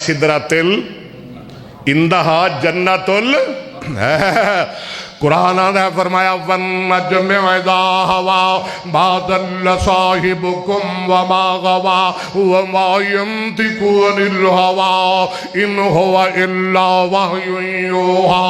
सिदरतिल इंदहा जन्नतुल कुरान ने फरमाया वन नज्म इज़ा हवा मा दल्ल साहिबुकुम व मा गवा व मा यंतिकु अनिल हवा इन हुवा इल्ला वह्युन यूहा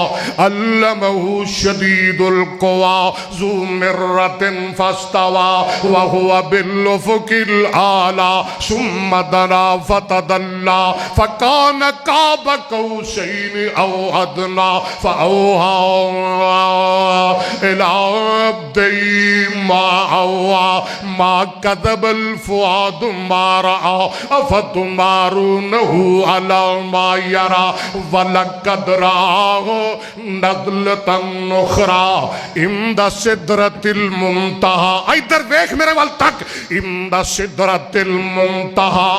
अल्लमहु शदीदुल क़ुवा ज़ू मिर्रतिन फस्तवा व हुवा बिल उफ़ुक़िल आला सुम्मा दना फ़तदल्ला फ़कान क़ाब क़ौसैन औ अदना फ़अौहा मा कज़बल फ़ुआदु मा रआ अफ़तुमारूनहु अला मा यरा वलक़द रआहु नज़लतन उख़रा इंदा सिदरतिल मुंतहा। इधर देख मेरे वाल तक। इंदा सिदरतिल मुंतहा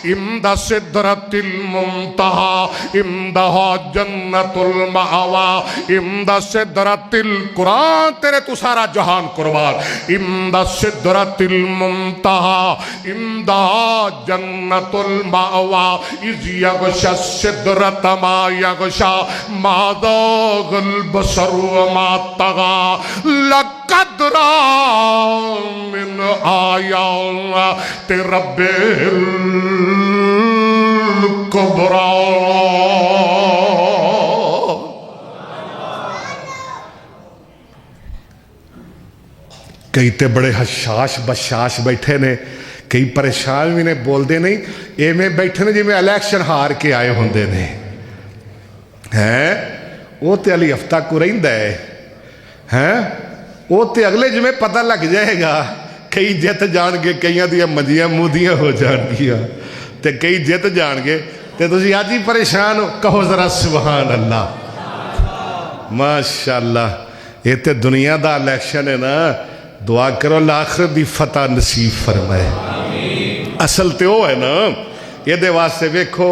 इंदा सिदरतिल मुंतहा इंदहा जन्नतुल मअवा इंदा सिदरतिल कुरान तेरे तू सारा जहान कुर्बान। इंदा सिदरतिल मुंतहा इंदा जन्नतुल मअवा इज़ यग़शा सिदरत मा यग़शा मा ज़ाग़ल बसर व मा तग़ा लक़द रआ मिन आयाति रब्बिल कुबरा। कई तो बड़े हशाश बशाश बैठे ने, कई परेशान भी ने, बोलते नहीं एवें बैठे ने जिमें इलैक्शन हार के आए होंगे ने हैं। वो तो अली हफ्ता को रहिंदा है वो तो अगले जिमें पता लग जाएगा। कई जित जाणगे, कईयां दियां मंजियां मूदियां हो जाणगियां ते कई जित जाणगे ते तुसीं अज ही परेशान हो। कहो जरा सुभान अल्लाह माशाअल्लाह। ये तो दुनिया का इलैक्शन है ना। दुआ करो आखिरत दी फतह नसीब फरमाए। असल तो वो है ना, ये वास्ते वेखो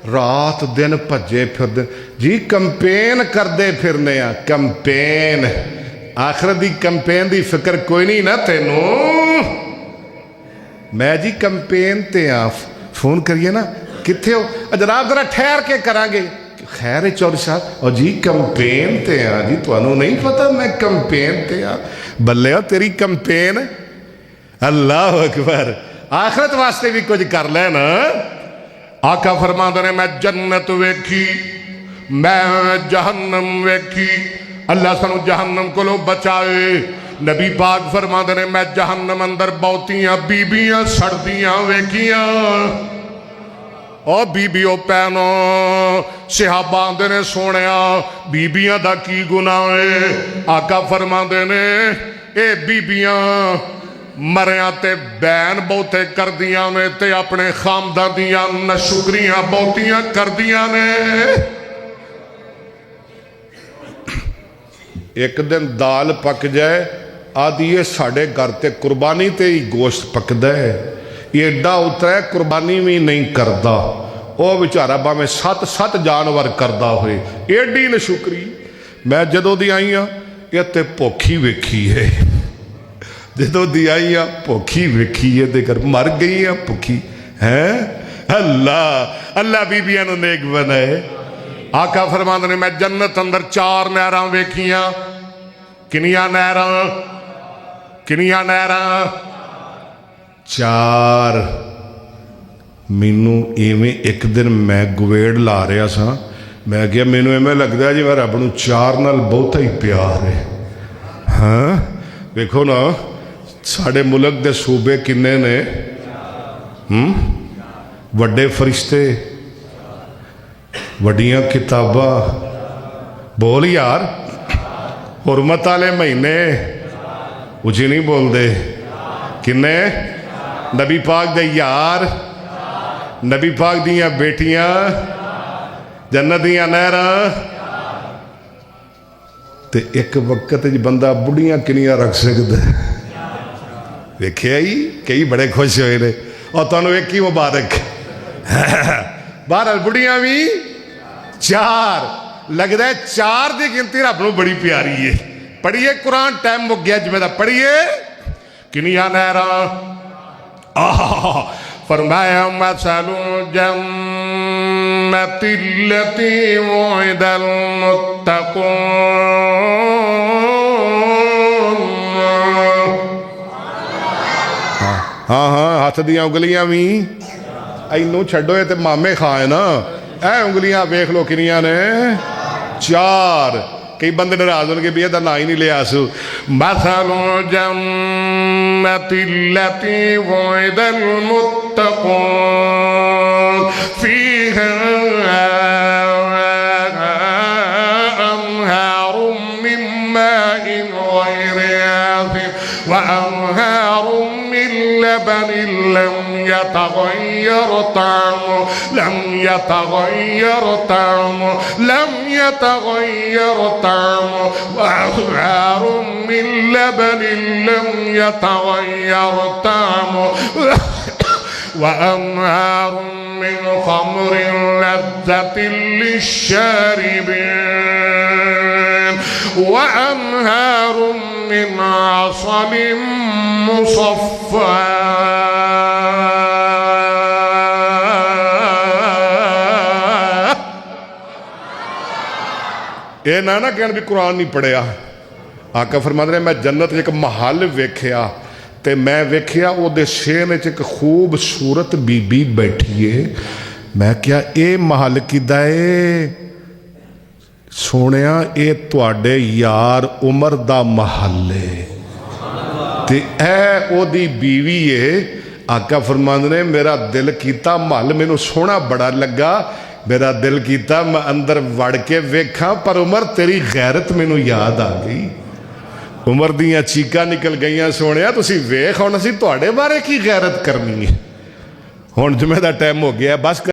रात दिन भजे फिरदे जी, कंपेन करते फिरने आ। कंपेन आखिरत दी कंपेन दी फिक्र कोई नहीं ना तेनू। मैं जी कंपेन ते आ, फोन करिए ना, किथे हो जनाब, जरा ठहर के करांगे। खैर है चौधरी साहब, और जी कंपेन ते आ जी, तुहानू नहीं पता मैं कंपेन ते आ। बल्ले तेरी कंपेन। अल्लाह अकबर। आखिरत वास्ते भी कुछ कर लेना। आका फरमांदे ने मैं जन्नत वेखी, मैं जहन्नम वेखी। अल्लाह सानू जहन्नम को बचाए। नबी पाक फरमांदे ने मैं जहन्नम अंदर बहुतियां बीबियां सड़दियां वेखियां। और बीबियों भैनो सिहाबा आंदे ने सोनिया बीबियां दा की गुनाह है। आका फरमांदे ने ए बीबियां मरिया ते बैन बहुते करदियां ने ते अपने खामदा दियां नशुक्रियां बहुतियां करदियां ने। एक दिन दाल पक जाए आदि ये साढ़े घर ते कुर्बानी ते ही गोश्त पकदा है, एडा उतरा कुर्बानी भी नहीं करता। वह बेचारा भावें 7 जानवर करता होए, एडी नशुकरी। मैं जदों दी आई हाँ ये तो भुखी वेखी है, जदों दी आई हाँ भुखी वेखी है, ते कर मर गई हाँ भुखी है। अल्लाह अल्लाह बीबियां नूं नेक बनाए। आका फरमांदे ने मैं जन्नत अंदर 4 नहरां वेखियां। किनियां नहरां? किनियां नहरां? 4। मैनू इवें एक दिन मैं गुवेड़ ला रहा सा, मैं क्या मैनू इवें लगता जी मैं रब नूं 4 नाल बहुता ही प्यार है। हाँ देखो ना साढ़े मुल्क दे सूबे किन्ने ने? वड्डे फरिश्ते, वड्डियां किताबां, बोल यार। हुरमत वाले महीने उची नहीं बोलते। किन्ने? नबी पाक दे यार, नबी पाक दियां बेटियां, जन्नत दियां नहरां। ते एक वक्त बंदा बुढ़ियां किनियां रख सकता है। वेख्या ही कई बड़े खुश होए ने। और तुहानू एक ही मुबारक। बहरहाल बुढ़ियां भी 4 लगता है। 4 की गिनती रब नूं बड़ी प्यारी है। पढ़िए कुरान, टाइम मुक गया जिमें पढ़िए। किनियां नहरां? फरमाया मसलु जन्नतिल التي وعد المتقون हाँ हाँ हाथ दियां उंगलियां भी इनू छड्डो ये ते मामे खाए ना ए उंगलियां वेख लो किनियां ने 4 कई बंदे नाराज होंगे भी एदा ना ही नहीं लिया सू मसलु जन्नति लती वुइदल मुत्तक़ून फीहा अनहारुम मिन माइन गैरि आसिन व अनहारुम मिन लबन लम يتغير طعمه وأنهار من لبن لم يتغير طعمه وأنهار من خمر لذة للشاربين وأنهار من عسل مصفى ਇਹ ਨਾ ਕਹਿਣ ਵੀ ਕੁਰਾਨ ਨਹੀਂ ਪੜਿਆ ਆਕਾ ਫਰਮਾਉਂਦੇ ਨੇ ਮੈਂ ਜੰਨਤ 'ਚ ਇੱਕ ਮਹੱਲ ਵੇਖਿਆ ਤੇ ਮੈਂ ਵੇਖਿਆ ਉਹਦੇ ਸ਼ੇਨ 'ਚ ਇੱਕ ਖੂਬਸੂਰਤ ਬੀਬੀ ਬੈਠੀ ਏ ਮੈਂ ਕਿਹਾ ਇਹ ਮਹੱਲ ਕਿੱਦਾਂ ਏ ਸੋਹਣਿਆ ਇਹ ਤੁਹਾਡੇ ਯਾਰ ਉਮਰ ਦਾ ਮਹੱਲ ਏ ਤੇ ਇਹ ਉਹਦੀ ਬੀਵੀ ਏ ਆਕਾ फरमाते ने मेरा दिल किया महल मैनू सोहना बड़ा लगा मेरा दिल किया मैं अंदर वड़ के वेखा पर उमर तेरी गैरत मैनू याद आ गई उमर दियां चीकां निकल गई सोहणिया तुसीं वेख हुण असीं तुहाडे बारे की गैरत करनी है हुण जुमे दा टाइम हो गया बस